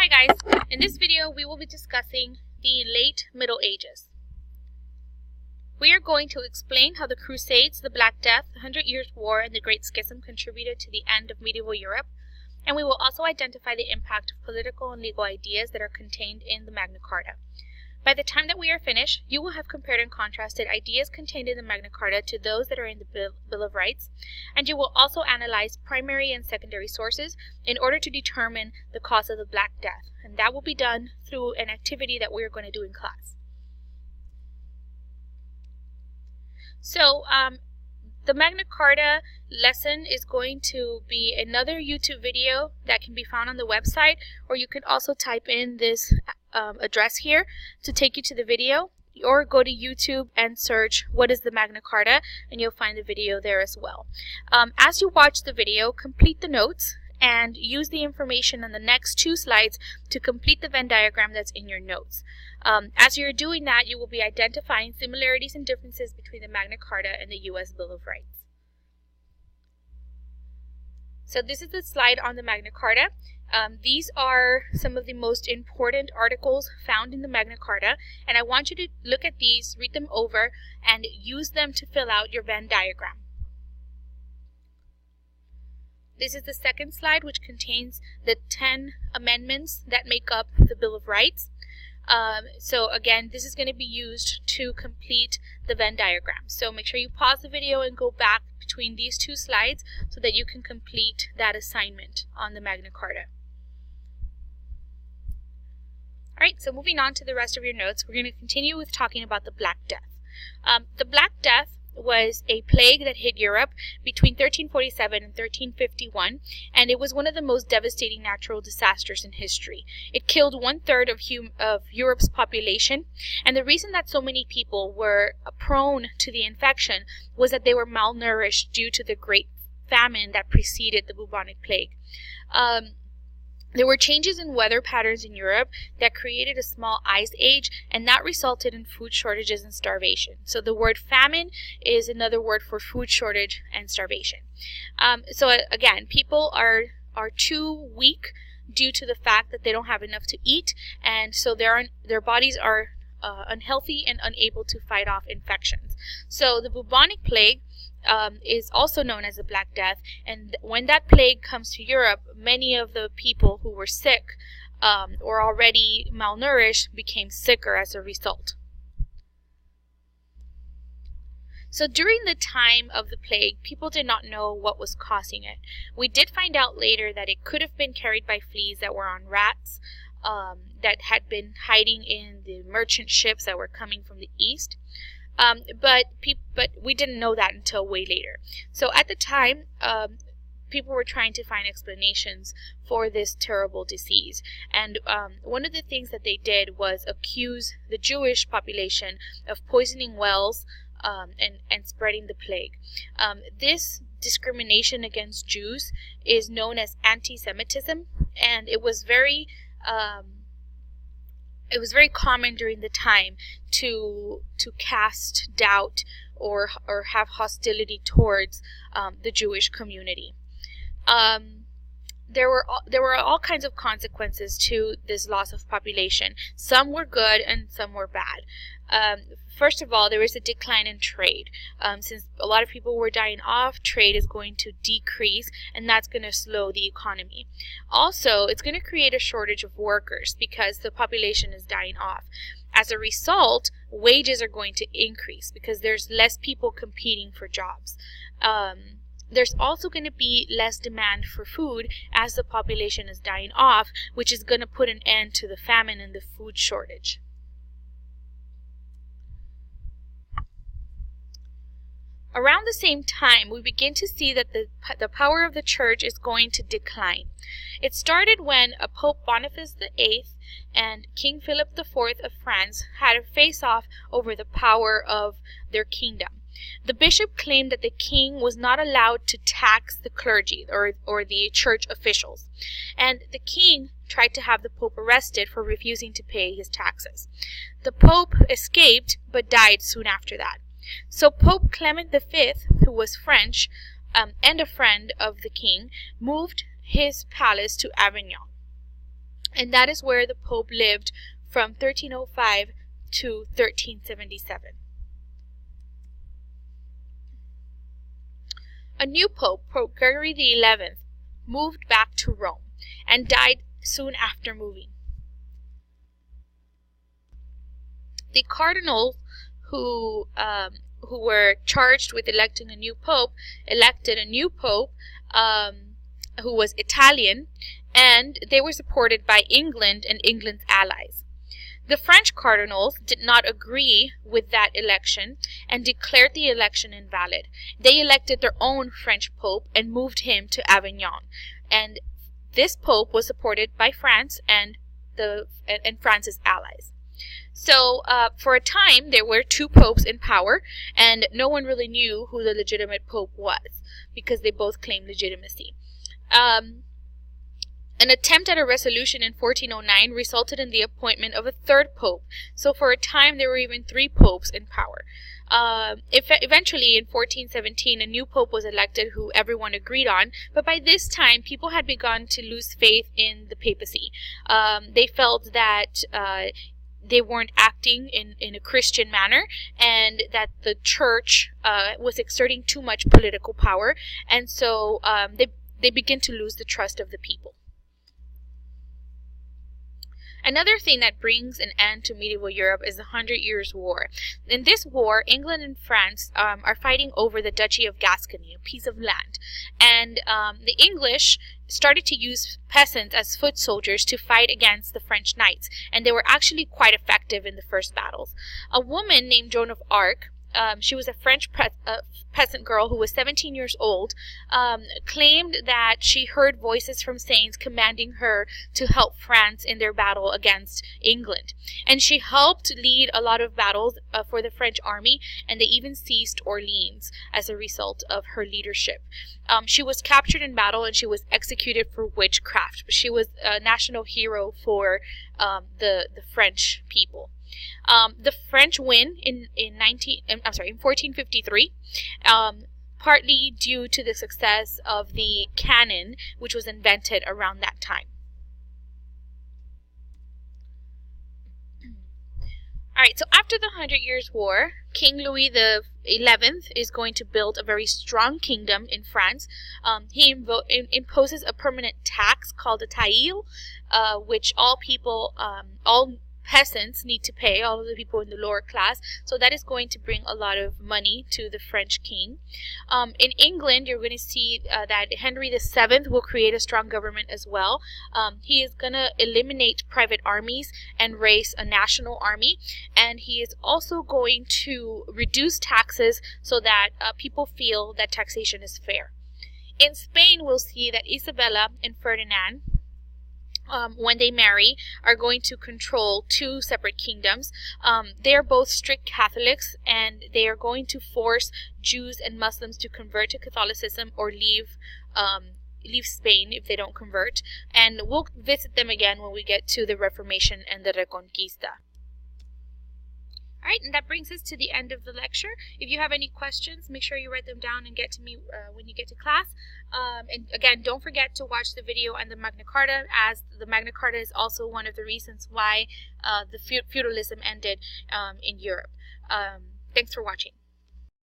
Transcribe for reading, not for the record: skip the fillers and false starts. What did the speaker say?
Hi guys, in this video we will be discussing the late Middle Ages. We are going to explain how the Crusades, the Black Death, the 100 Years' War, and the Great Schism contributed to the end of medieval Europe, and we will also identify the impact of political and legal ideas that are contained in the Magna Carta. By the time that we are finished, you will have compared and contrasted ideas contained in the Magna Carta to those that are in the Bill of Rights, and you will also analyze primary and secondary sources in order to determine the cause of the Black Death, and that will be done through an activity that we are going to do in class. So, the Magna Carta lesson is going to be another YouTube video that can be found on the website, or you can also type in this address here to take you to the video, or go to YouTube and search what is the Magna Carta and you'll find the video there as well. As you watch the video, complete the notes and use the information on the next 2 slides to complete the Venn diagram that's in your notes. As you're doing that, you will be identifying similarities and differences between the Magna Carta and the U.S. Bill of Rights. So this is the slide on the Magna Carta. These are some of the most important articles found in the Magna Carta, and I want you to look at these, read them over, and use them to fill out your Venn diagram. This is the second slide, which contains the 10 amendments that make up the Bill of Rights. So again, this is going to be used to complete the Venn diagram. So make sure you pause the video and go back between these 2 slides so that you can complete that assignment on the Magna Carta. Alright, so moving on to the rest of your notes, we're going to continue with talking about the Black Death. The Black Death was a plague that hit Europe between 1347 and 1351, and it was one of the most devastating natural disasters in history. It killed 1/3 of Europe's population, and the reason that so many people were prone to the infection was that they were malnourished due to the great famine that preceded the bubonic plague. There were changes in weather patterns in Europe that created a small ice age, and that resulted in food shortages and starvation. So the word famine is another word for food shortage and starvation. So again, people are too weak due to the fact that they don't have enough to eat, and so their bodies are unhealthy and unable to fight off infections. So the bubonic plague is also known as the Black Death, and when that plague comes to Europe, many of the people who were sick or already malnourished became sicker as a result. So during the time of the plague, people did not know what was causing it. We did find out later that it could have been carried by fleas that were on rats that had been hiding in the merchant ships that were coming from the east. But we didn't know that until way later. So at the time, people were trying to find explanations for this terrible disease. And one of the things that they did was accuse the Jewish population of poisoning wells and spreading the plague. This discrimination against Jews is known as anti-Semitism, and it was very common during the time to cast doubt or have hostility towards the Jewish community. There were all kinds of consequences to this loss of population. Some were good and some were bad. First of all, there was a decline in trade. Since a lot of people were dying off, trade is going to decrease, and that's going to slow the economy. Also, it's going to create a shortage of workers because the population is dying off. As a result, wages are going to increase because there's less people competing for jobs. There's also going to be less demand for food as the population is dying off, which is going to put an end to the famine and the food shortage. Around the same time, we begin to see that the power of the church is going to decline. It started when Pope Boniface VIII and King Philip IV of France had a face-off over the power of their kingdom. The bishop claimed that the king was not allowed to tax the clergy or the church officials, and the king tried to have the pope arrested for refusing to pay his taxes. The pope escaped but died soon after that. So Pope Clement V, who was French and a friend of the king, moved his palace to Avignon. And that is where the Pope lived from 1305 to 1377. A new Pope, Pope Gregory XI, moved back to Rome and died soon after moving. The cardinals who were charged with electing a new pope elected a new pope who was Italian, and they were supported by England and England's allies. The French cardinals did not agree with that election and declared the election invalid. They elected their own French pope and moved him to Avignon. And this pope was supported by France and France's allies. So for a time, there were two popes in power, and no one really knew who the legitimate pope was because they both claimed legitimacy. An attempt at a resolution in 1409 resulted in the appointment of a third pope. So for a time, there were even three popes in power. Eventually, in 1417, a new pope was elected who everyone agreed on, but by this time, people had begun to lose faith in the papacy. They felt that they weren't acting in a Christian manner, and that the church was exerting too much political power, and so they begin to lose the trust of the people. Another thing that brings an end to medieval Europe is the 100 Years' War. In this war, England and France are fighting over the Duchy of Gascony, a piece of land. And the English started to use peasants as foot soldiers to fight against the French knights. And they were actually quite effective in the first battles. A woman named Joan of Arc, she was a French peasant girl who was 17 years old, claimed that she heard voices from saints commanding her to help France in their battle against England. And she helped lead a lot of battles for the French army, and they even seized Orleans as a result of her leadership. She was captured in battle and she was executed for witchcraft. She was a national hero for the French people. The French win in 1453, partly due to the success of the cannon, which was invented around that time. Alright, so after the 100 Years' War, King Louis XI is going to build a very strong kingdom in France. He imposes a permanent tax called a taille, which all peasants need to pay, all of the people in the lower class. So that is going to bring a lot of money to the French king. In England, you're going to see that Henry VII will create a strong government as well. He is going to eliminate private armies and raise a national army. And he is also going to reduce taxes so that people feel that taxation is fair. In Spain, we'll see that Isabella and Ferdinand, when they marry, are going to control two separate kingdoms. They are both strict Catholics, and they are going to force Jews and Muslims to convert to Catholicism or leave Spain if they don't convert. And we'll visit them again when we get to the Reformation and the Reconquista. Alright, and that brings us to the end of the lecture. If you have any questions, make sure you write them down and get to me when you get to class. And again, don't forget to watch the video on the Magna Carta, as the Magna Carta is also one of the reasons why the feudalism ended in Europe. Thanks for watching.